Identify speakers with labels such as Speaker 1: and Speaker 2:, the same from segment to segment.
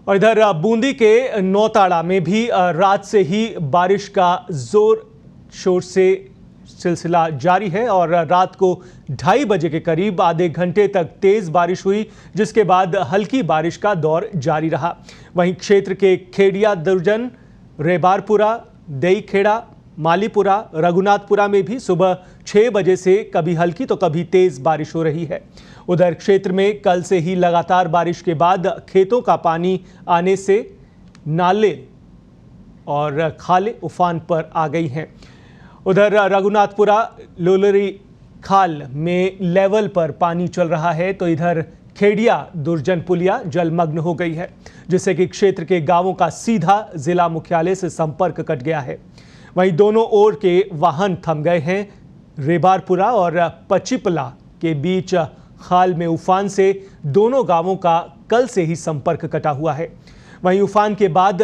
Speaker 1: और इधर बूंदी के नौताड़ा में भी रात से ही बारिश का जोर शोर से सिलसिला जारी है और रात को 2:30 बजे के करीब आधे घंटे तक तेज बारिश हुई, जिसके बाद हल्की बारिश का दौर जारी रहा। वहीं क्षेत्र के खेड़िया दुर्जन, रेबारपुरा, देईखेड़ा, मालीपुरा, रघुनाथपुरा में भी सुबह 6 बजे से कभी हल्की तो कभी तेज बारिश हो रही है। उधर क्षेत्र में कल से ही लगातार बारिश के बाद खेतों का पानी आने से नाले और खाले उफान पर आ गई हैं। उधर रघुनाथपुरा लोलरी खाल में लेवल पर पानी चल रहा है, तो इधर खेड़िया दुर्जन पुलिया जलमग्न हो गई है, जिससे कि क्षेत्र के गांवों का सीधा जिला मुख्यालय से संपर्क कट गया है। वहीं दोनों ओर के वाहन थम गए हैं। रेबारपुरा और पचिपला के बीच खाल में उफान से दोनों गांवों का कल से ही संपर्क कटा हुआ है। वहीं उफान के बाद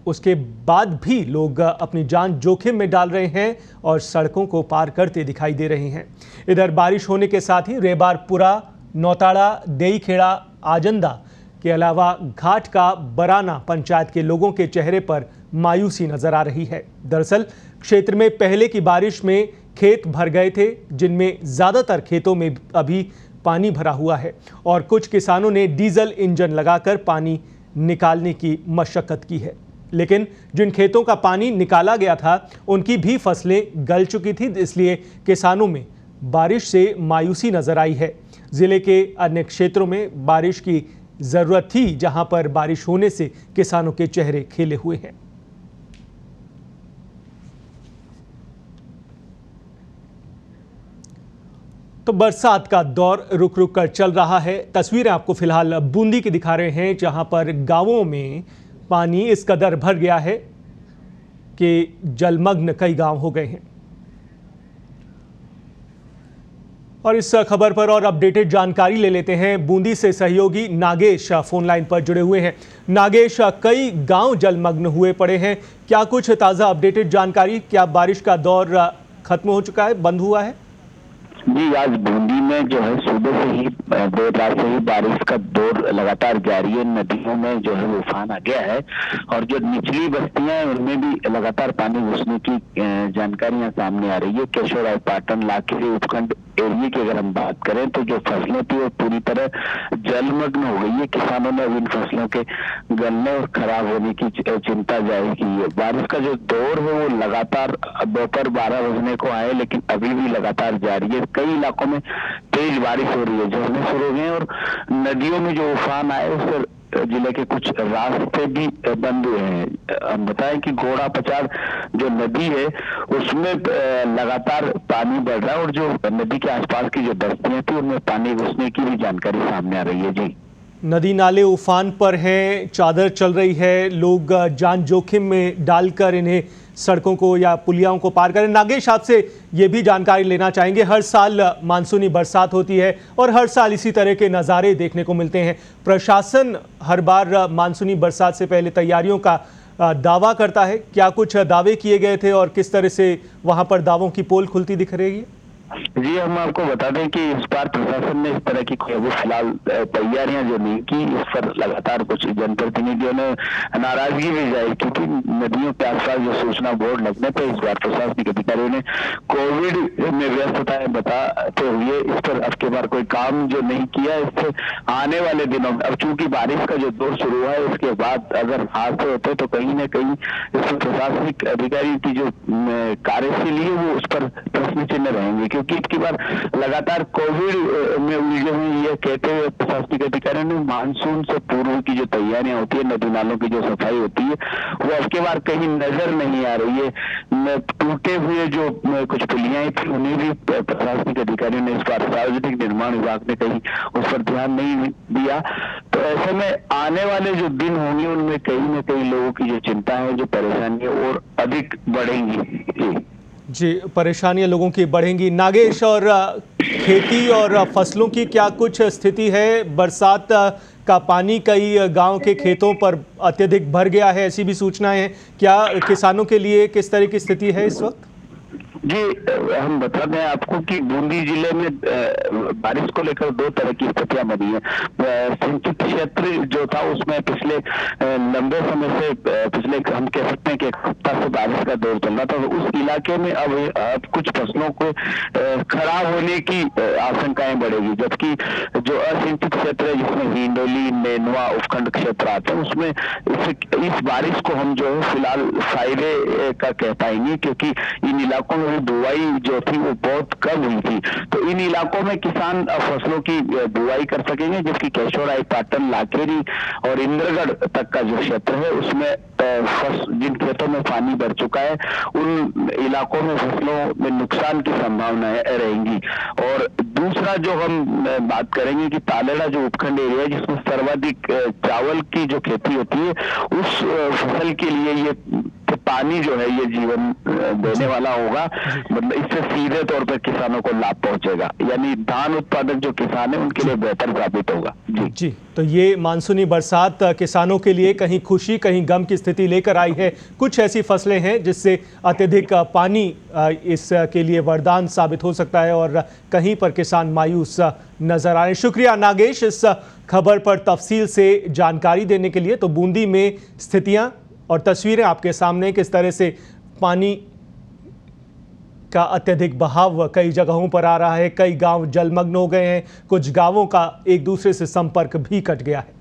Speaker 1: उसके बाद भी लोग अपनी जान जोखिम में डाल रहे हैं और सड़कों को पार करते दिखाई दे रहे हैं। इधर बारिश होने के साथ ही रेबारपुरा, नौताड़ा, देईखेड़ा, आजंदा के अलावा घाट का बराना पंचायत के लोगों के चेहरे पर मायूसी नजर आ रही है। दरअसल क्षेत्र में पहले की बारिश में खेत भर गए थे, जिनमें ज्यादातर खेतों में अभी पानी भरा हुआ है और कुछ किसानों ने डीजल इंजन लगाकर पानी निकालने की मशक्कत की है। लेकिन जिन खेतों का पानी निकाला गया था उनकी भी फसलें गल चुकी थी, इसलिए किसानों में बारिश से मायूसी नजर आई है। जिले के अन्य क्षेत्रों में बारिश की जरूरत थी, जहां पर बारिश होने से किसानों के चेहरे खिले हुए हैं। तो बरसात का दौर रुक रुक कर चल रहा है। तस्वीरें आपको फिलहाल बूंदी की दिखा रहे हैं, जहां पर गांवों में पानी इस कदर भर गया है कि जलमग्न कई गांव हो गए हैं। और इस खबर पर और अपडेटेड जानकारी ले लेते हैं। बूंदी से सहयोगी नागेश फोन लाइन पर जुड़े हुए हैं। नागेश, कई गांव जलमग्न हुए पड़े हैं, क्या कुछ ताज़ा अपडेटेड जानकारी? क्या बारिश का दौर खत्म हो चुका है, बंद हुआ है?
Speaker 2: जी, आज बूंदी में जो है सुबह से ही देर रात से ही बारिश का दौर लगातार जारी है। नदियों में जो है उफान आ गया है और जो निचली बस्तियां हैं उनमें भी लगातार पानी घुसने की जानकारियां सामने आ रही है। केशवराय पाटन, लाखीरी उपखंड एरिया की अगर हम बात करें तो जो फसलें थी वो पूरी तरह जलमग्न हो गई है। किसानों ने इन फसलों के गलने और खराब होने की चिंता जाहिर की है। बारिश का जो दौर है वो लगातार दोपहर 12 बजने को आए, लेकिन अभी भी लगातार जारी है। कई इलाकों में तेज बारिश हो रही है, झरने शुरू हो गए और नदियों में जो उफान आए उससे जिले के कुछ रास्ते भी बंद हुए हैं। हम बताएं कि घोड़ा पचार जो नदी है उसमें लगातार पानी बढ़ रहा है और जो नदी के आसपास की जो बस्तियां थी उनमें पानी घुसने की भी जानकारी सामने आ रही है। जी,
Speaker 1: नदी नाले उफान पर हैं, चादर चल रही है, लोग जान जोखिम में डालकर इन्हें सड़कों को या पुलियाओं को पार करें। नागेश, आपसे ये भी जानकारी लेना चाहेंगे, हर साल मानसूनी बरसात होती है और हर साल इसी तरह के नज़ारे देखने को मिलते हैं। प्रशासन हर बार मानसूनी बरसात से पहले तैयारियों का दावा करता है, क्या कुछ दावे किए गए थे और किस तरह से वहाँ पर दावों की पोल खुलती दिख रही है?
Speaker 2: जी, हम आपको बता दें कि इस बार प्रशासन ने इस तरह की कोई अभी फिलहाल तैयारियां जो नहीं की। इस पर लगातार कुछ जनप्रतिनिधियों ने नाराजगी भी जाहिर की थी। नदियों के आसपास जो सूचना बोर्ड लगने पर इस बार प्रशासनिक अधिकारियों ने कोविड में व्यस्तताएं बताते हुए इस पर अब के बार कोई काम जो नहीं किया। इससे आने वाले दिनों में अब चूंकि बारिश का जो दौर शुरू हुआ है उसके बाद अगर हादसे होते तो कहीं न कहीं इस प्रशासनिक अधिकारी की जो कार्यशैली है वो उस पर प्रश्न चिन्ह रहेंगे, क्योंकि इसकी बार लगातार कोविड में उलझे हुए ये कहते हुए प्रशासनिक अधिकारियों ने मानसून से पूर्व की जो तैयारियां होती है, नदी नालों की जो सफाई होती है वो अब की बार कहीं नजर नहीं आ रही है। टूटे हुए जो कुछ पुलियाएं थी उन्हें भी प्रशासनिक अधिकारियों ने इस बार सार्वजनिक निर्माण विभाग ने कहीं उस पर ध्यान नहीं दिया। तो ऐसे में आने वाले जो दिन होंगे उनमें कहीं न कहीं लोगों की जो चिंता है, जो परेशानियां और अधिक बढ़ेंगी।
Speaker 1: जी, परेशानियां लोगों की बढ़ेंगी। नागेश, और खेती और फसलों की क्या कुछ स्थिति है? बरसात का पानी कई गांव के खेतों पर अत्यधिक भर गया है, ऐसी भी सूचनाएं हैं। क्या किसानों के लिए किस तरह की स्थिति है इस वक्त?
Speaker 2: जी, हम बता दें आपको कि बूंदी जिले में बारिश को लेकर दो तरह की स्थितियां बनी है। सिंचित क्षेत्र जो था उसमें पिछले लंबे समय से पिछले हम कह सकते हैं कि एक सप्ताह से बारिश का दौर चल रहा था, तो उस इलाके में अब कुछ फसलों को खराब होने की आशंकाएं बढ़ेगी, जबकि जो असिंचित क्षेत्र है जिसमें हिंडोली, नेनवा उपखंड क्षेत्र आते हैं उसमें इस बारिश को हम जो है फिलहाल फायदे का कह पाएंगे, क्योंकि इन इलाकों में बुआई जो थी वो बहुत कम हुई थी। तो इन इलाकों में किसान फसलों की बुआई कर सकेंगे, जबकि केशोराई, पाटन, लाखेरी और इंद्रगढ़ तक का जो क्षेत्र है उसमें जिन खेतों में पानी भर चुका है उन इलाकों में फसलों में नुकसान की संभावनाएं रहेंगी। और दूसरा जो हम बात करेंगे कि तालेड़ा जो उपखंड एरिया है जिसमें सर्वाधिक चावल की जो खेती होती है, उस फसल के लिए ये पानी जो है ये जीवन देने वाला होगा। मतलब इससे सीधे तौर पर किसानों को लाभ पहुंचेगा, यानी धान उत्पादक जो किसान है उनके लिए बेहतर साबित होगा। जी,
Speaker 1: तो ये मानसूनी बरसात किसानों के लिए कहीं खुशी कहीं गम की स्थिति लेकर आई है। कुछ ऐसी फसलें हैं जिससे अत्यधिक पानी इसके लिए वरदान साबित हो सकता है और कहीं पर किसान मायूस नजर आ रहे हैं। शुक्रिया नागेश इस खबर पर तफसील से जानकारी देने के लिए। तो बूंदी में स्थितियां और तस्वीरें आपके सामने, किस तरह से पानी का अत्यधिक बहाव कई जगहों पर आ रहा है, कई गांव जलमग्न हो गए हैं, कुछ गांवों का एक दूसरे से संपर्क भी कट गया है।